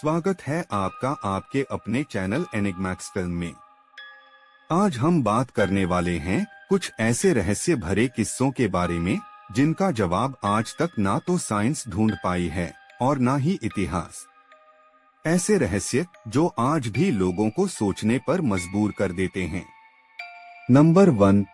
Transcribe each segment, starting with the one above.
स्वागत है आपका आपके अपने चैनल एनिग्मैक्स फिल्म में। आज हम बात करने वाले हैं कुछ ऐसे रहस्य भरे किस्सों के बारे में जिनका जवाब आज तक ना तो साइंस ढूंढ पाई है और ना ही इतिहास। ऐसे रहस्य जो आज भी लोगों को सोचने पर मजबूर कर देते हैं। नंबर 1,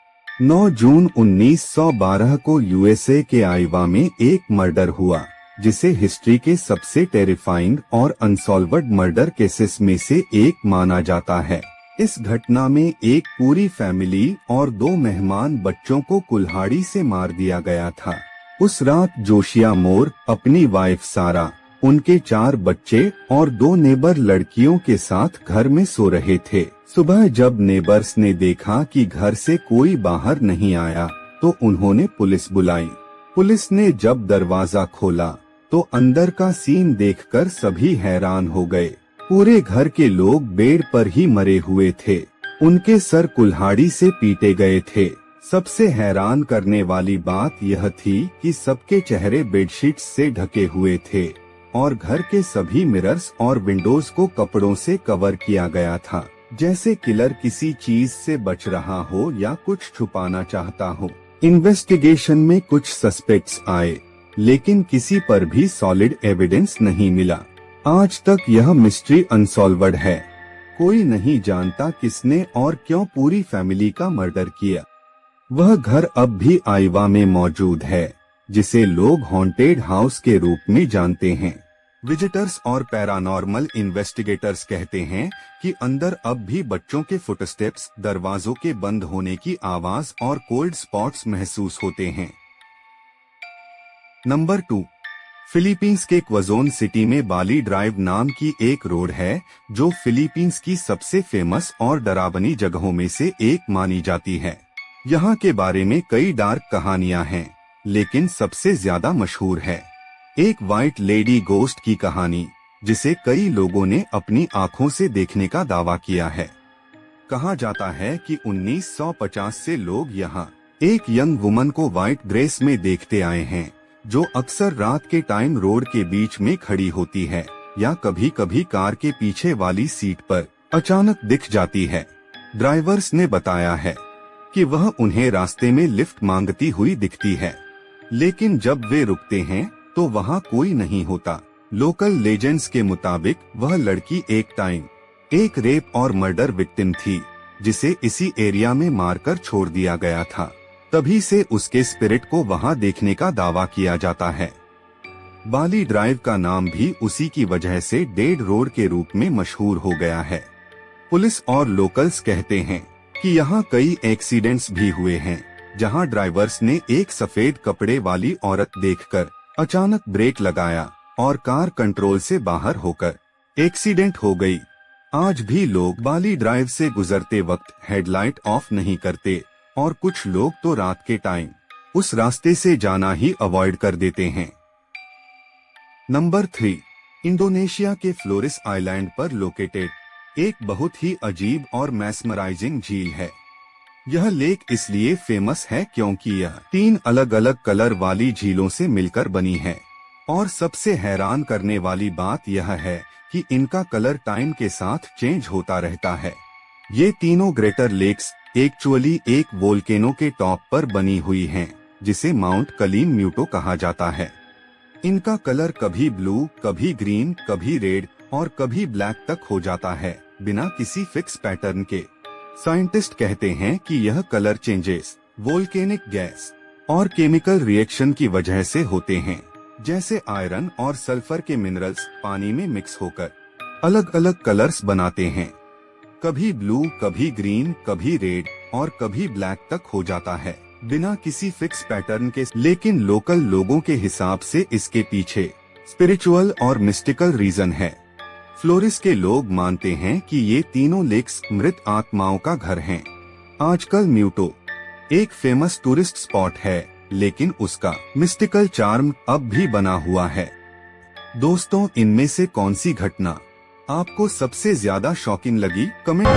9 जून 1912 को यूएसए के आइवा में एक मर्डर हुआ जिसे हिस्ट्री के सबसे टेरिफाइंग और अनसॉल्व्ड मर्डर केसेस में से एक माना जाता है। इस घटना में एक पूरी फैमिली और 2 मेहमान बच्चों को कुल्हाड़ी से मार दिया गया था। उस रात जोशिया मोर अपनी वाइफ सारा, उनके 4 बच्चे और 2 नेबर लड़कियों के साथ घर में सो रहे थे। सुबह जब नेबर्स ने देखा कि घर से कोई बाहर नहीं आया तो उन्होंने पुलिस बुलाई। पुलिस ने जब दरवाजा खोला तो अंदर का सीन देखकर सभी हैरान हो गए। पूरे घर के लोग बेड पर ही मरे हुए थे। उनके सर कुल्हाड़ी से पीटे गए थे। सबसे हैरान करने वाली बात यह थी कि सबके चेहरे बेडशीट्स से ढके हुए थे और घर के सभी मिरर्स और विंडोज को कपड़ों से कवर किया गया था, जैसे किलर किसी चीज से बच रहा हो या कुछ छुपाना चाहता हो। इन्वेस्टिगेशन में कुछ सस्पेक्ट्स आए, लेकिन किसी पर भी सॉलिड एविडेंस नहीं मिला। आज तक यह मिस्ट्री अनसॉल्व्ड है। कोई नहीं जानता किसने और क्यों पूरी फैमिली का मर्डर किया। वह घर अब भी आइवा में मौजूद है, जिसे लोग हॉन्टेड हाउस के रूप में जानते हैं। विजिटर्स और पैरानॉर्मल इन्वेस्टिगेटर्स कहते हैं कि अंदर अब भी बच्चों के फुटस्टेप्स, दरवाजों के बंद होने की आवाज और कोल्ड स्पॉट्स महसूस होते हैं। नंबर 2, फिलीपींस के क्वाजोन सिटी में बाली ड्राइव नाम की एक रोड है जो फिलीपींस की सबसे फेमस और डरावनी जगहों में से एक मानी जाती है। यहाँ के बारे में कई डार्क कहानियां हैं, लेकिन सबसे ज्यादा मशहूर है एक व्हाइट लेडी गोस्ट की कहानी, जिसे कई लोगों ने अपनी आंखों से देखने का दावा किया है। कहा जाता है कि 1950 से लोग यहाँ एक यंग वुमन को व्हाइट ड्रेस में देखते आए हैं, जो अक्सर रात के टाइम रोड के बीच में खड़ी होती है या कभी कभी कार के पीछे वाली सीट पर अचानक दिख जाती है। ड्राइवर्स ने बताया है कि वह उन्हें रास्ते में लिफ्ट मांगती हुई दिखती है, लेकिन जब वे रुकते हैं तो वहाँ कोई नहीं होता। लोकल लेजेंड्स के मुताबिक वह लड़की एक टाइम एक रेप और मर्डर विक्टिम थी, जिसे इसी एरिया में मारकर छोड़ दिया गया था। तभी से उसके स्पिरिट को वहां देखने का दावा किया जाता है। बाली ड्राइव का नाम भी उसी की वजह से डेड रोड के रूप में मशहूर हो गया है। पुलिस और लोकल्स कहते हैं कि यहाँ कई एक्सीडेंट्स भी हुए हैं, जहाँ ड्राइवर्स ने एक सफेद कपड़े वाली औरत देखकर अचानक ब्रेक लगाया और कार कंट्रोल से बाहर होकर एक्सीडेंट हो गई। आज भी लोग बाली ड्राइव से गुजरते वक्त हेडलाइट ऑफ नहीं करते और कुछ लोग तो रात के टाइम उस रास्ते से जाना ही अवॉइड कर देते हैं। नंबर 3, इंडोनेशिया के फ्लोरिस आइलैंड पर लोकेटेड एक बहुत ही अजीब और मैस्मराइजिंग झील है। यह लेक इसलिए फेमस है क्योंकि यह 3 अलग अलग कलर वाली झीलों से मिलकर बनी है, और सबसे हैरान करने वाली बात यह है कि इनका कलर टाइम के साथ चेंज होता रहता है। ये तीनों ग्रेटर लेक्स एक्चुअली एक वोल्केनो के टॉप पर बनी हुई हैं, जिसे माउंट कलीन म्यूटो कहा जाता है। इनका कलर कभी ब्लू, कभी ग्रीन, कभी रेड और कभी ब्लैक तक हो जाता है, बिना किसी फिक्स पैटर्न के। साइंटिस्ट कहते हैं कि यह कलर चेंजेस वोल्केनिक गैस और केमिकल रिएक्शन की वजह से होते हैं, जैसे आयरन और सल्फर के मिनरल्स पानी में मिक्स होकर अलग अलग कलर्स बनाते हैं। कभी ब्लू, कभी ग्रीन, कभी रेड और कभी ब्लैक तक हो जाता है, बिना किसी फिक्स पैटर्न के। लेकिन लोकल लोगों के हिसाब से इसके पीछे स्पिरिचुअल और मिस्टिकल रीजन है। फ्लोरिस के लोग मानते हैं कि ये तीनों लेक्स मृत आत्माओं का घर हैं। आजकल म्यूटो एक फेमस टूरिस्ट स्पॉट है, लेकिन उसका मिस्टिकल चार्म अब भी बना हुआ है। दोस्तों, इनमें से कौन सी घटना आपको सबसे ज्यादा शॉकिंग लगी? कमेंट